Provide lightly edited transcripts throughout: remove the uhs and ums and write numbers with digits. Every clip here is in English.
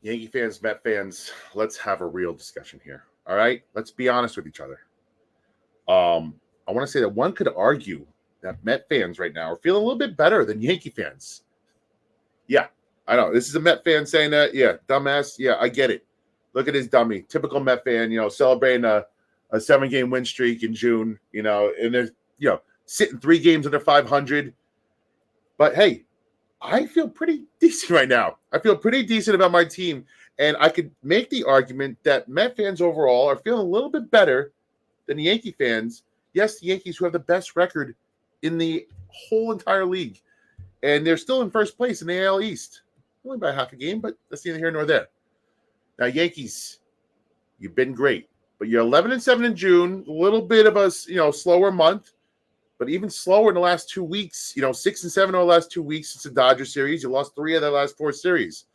Yankee fans, Met fans, let's have a real discussion here. All right, let's be honest with each other. I want to say that one could argue that Met fans right now are feeling a little bit better than Yankee fans. Yeah, I know. This is a Met fan saying that. Yeah, dumbass. Yeah, I get it. Look at this dummy. Typical Met fan, celebrating a 7-game win streak in June, and they're, sitting 3 games under 500. But hey, I feel pretty decent right now. I feel pretty decent about my team. And I could make the argument that Met fans overall are feeling a little bit better than the Yankee fans. Yes, the Yankees, who have the best record in the whole entire league. And they're still in first place in the AL East. Only by half a game, but that's neither here nor there. Now, Yankees, you've been great. But you're 11-7 in June. A little bit of a slower month. But even slower in the last 2 weeks, 6-7 over the last 2 weeks since the Dodger series. You lost 3 of the last 4 series.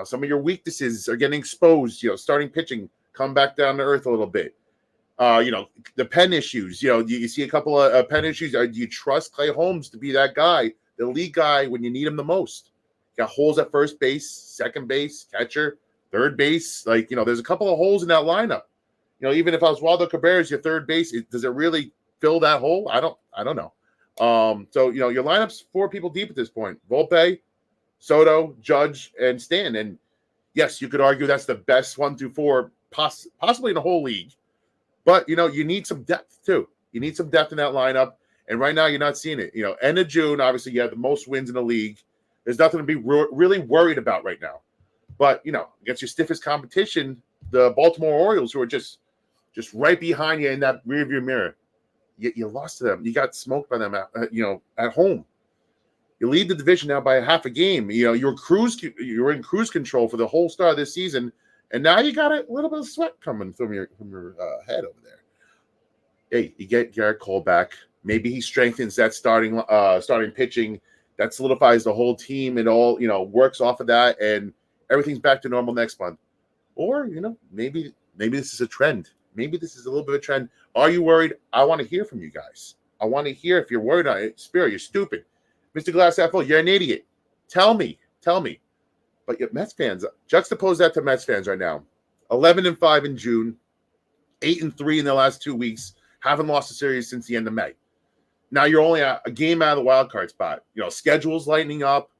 Some of your weaknesses are getting exposed. Starting pitching, come back down to earth a little bit. The pen issues. You see a couple of pen issues. Do you trust Clay Holmes to be that guy, the lead guy, when you need him the most? You got holes at first base, second base, catcher, third base. There's a couple of holes in that lineup. Even if Oswaldo Cabrera is your third base, does it really fill that hole? I don't know. So your lineup's 4 people deep at this point. Volpe, Soto, Judge, and Stan. And yes, you could argue that's the best 1 through 4, possibly in the whole league. But you need some depth too. You need some depth in that lineup. And right now you're not seeing it. End of June, obviously you have the most wins in the league. There's nothing to be really worried about right now. But against your stiffest competition, the Baltimore Orioles, who are just right behind you in that rearview mirror. You lost to them. You got smoked by them at home. You lead the division now by a half a game. You're in cruise control for the whole start of this season, and now you got a little bit of sweat coming from your head over there. Hey, you get Garrett Cole back. Maybe he strengthens that starting pitching. That solidifies the whole team. It all works off of that, and everything's back to normal next month. Or maybe this is a trend. Maybe this is a little bit of a trend. Are you worried? I want to hear from you guys. I want to hear if you're worried on it. Spirit, you're stupid. Mr. Glass half full, you're an idiot. Tell me. But your Mets fans, juxtapose that to Mets fans right now. 11-5 in June, 8-3 in the last 2 weeks. Haven't lost a series since the end of May. Now you're only a game out of the wild card spot. Schedule's lightening up.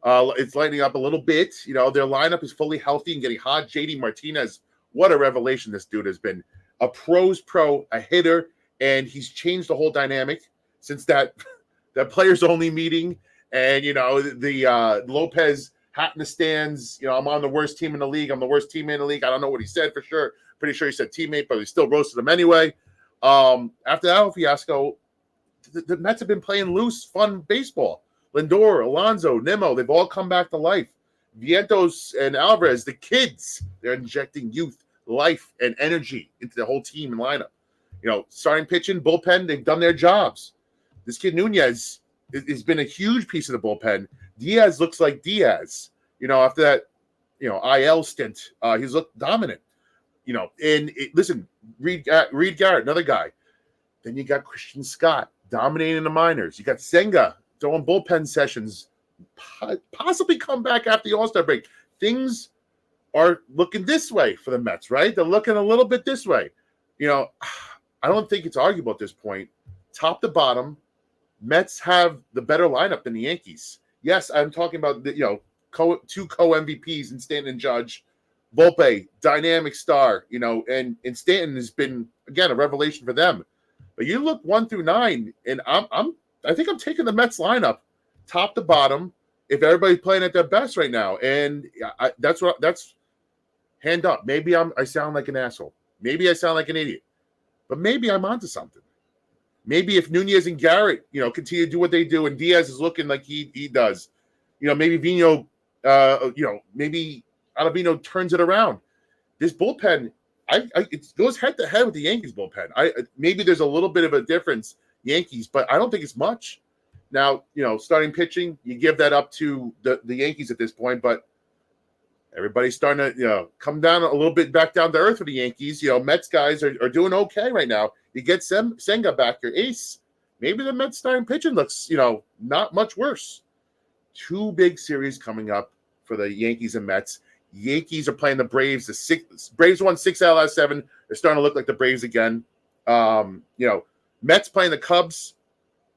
It's lightening up a little bit. Their lineup is fully healthy and getting hot. JD Martinez, what a revelation this dude has been. A pro's pro, a hitter, and he's changed the whole dynamic since that players only meeting. And the Lopez hat in the stands. I'm on the worst team in the league. I'm the worst teammate in the league. I don't know what he said for sure. Pretty sure he said teammate, but he still roasted him anyway. After that fiasco, the Mets have been playing loose, fun baseball. Lindor, Alonso, Nimmo, they've all come back to life. Vientos and Alvarez, the kids, they're injecting youth, life, and energy into the whole team and lineup. Starting pitching, bullpen, they've done their jobs. This kid Nunez has been a huge piece of the bullpen. Diaz looks like Diaz. After that, IL stint, he's looked dominant. Listen, Reed Garrett, another guy. Then you got Christian Scott dominating the minors. You got Senga throwing bullpen sessions, possibly come back after the All-Star break. Things are looking this way for the Mets, right? They're looking a little bit this way. I don't think it's arguable at this point. Top to bottom, Mets have the better lineup than the Yankees. Yes, I'm talking about the, 2 co-MVPs in Stanton and Judge. Volpe, dynamic star, and Stanton has been, again, a revelation for them. But you look 1 through 9, and I think I'm taking the Mets lineup top to bottom if everybody's playing at their best right now. And that's hand up. Maybe I sound like an asshole. Maybe I sound like an idiot. But maybe I'm onto something. Maybe if Nunez and Garrett, continue to do what they do, and Diaz is looking like he does, maybe Vino, maybe Ottavino turns it around. This bullpen, it goes head to head with the Yankees bullpen. Maybe there's a little bit of a difference, Yankees, but I don't think it's much. Now, starting pitching, you give that up to the Yankees at this point, but everybody's starting to, come down a little bit back down to earth for the Yankees. Mets guys are doing okay right now. You get Senga back, your ace. Maybe the Mets starting pitching looks, not much worse. 2 big series coming up for the Yankees and Mets. Yankees are playing the Braves. Braves won 6 out of the last 7. They're starting to look like the Braves again. Mets playing the Cubs.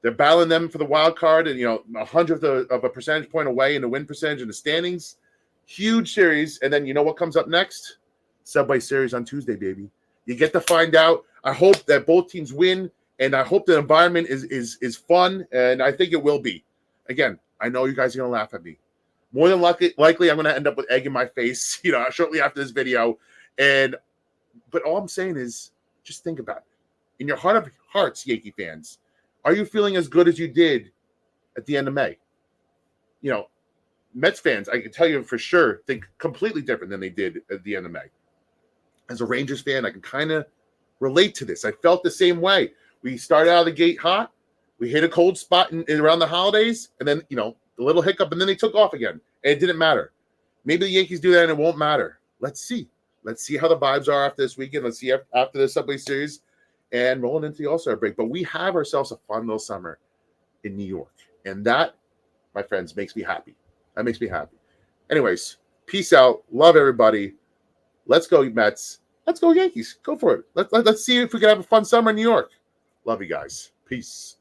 They're battling them for the wild card, and 100th of a percentage point away in the win percentage in the standings. Huge series, and then you know what comes up next? Subway Series on Tuesday, baby. You get to find out. I hope that both teams win, and I hope the environment is fun, and I think it will be. Again, I know you guys are gonna laugh at me. More than likely, I'm gonna end up with egg in my face, shortly after this video. But all I'm saying is, just think about it. In your heart of hearts, Yankee fans, are you feeling as good as you did at the end of May? Mets fans, I can tell you for sure, think completely different than they did at the end of May. As a Rangers fan, I can kind of relate to this. I felt the same way. We started out of the gate hot. We hit a cold spot around the holidays, and then, the little hiccup, and then they took off again. And it didn't matter. Maybe the Yankees do that, and it won't matter. Let's see. Let's see how the vibes are after this weekend. Let's see after the Subway Series and rolling into the All-Star break. But we have ourselves a fun little summer in New York. And that, my friends, makes me happy. That makes me happy. Anyways, peace out. Love everybody. Let's go, Mets. Let's go, Yankees. Go for it. Let's see if we can have a fun summer in New York. Love you guys. Peace.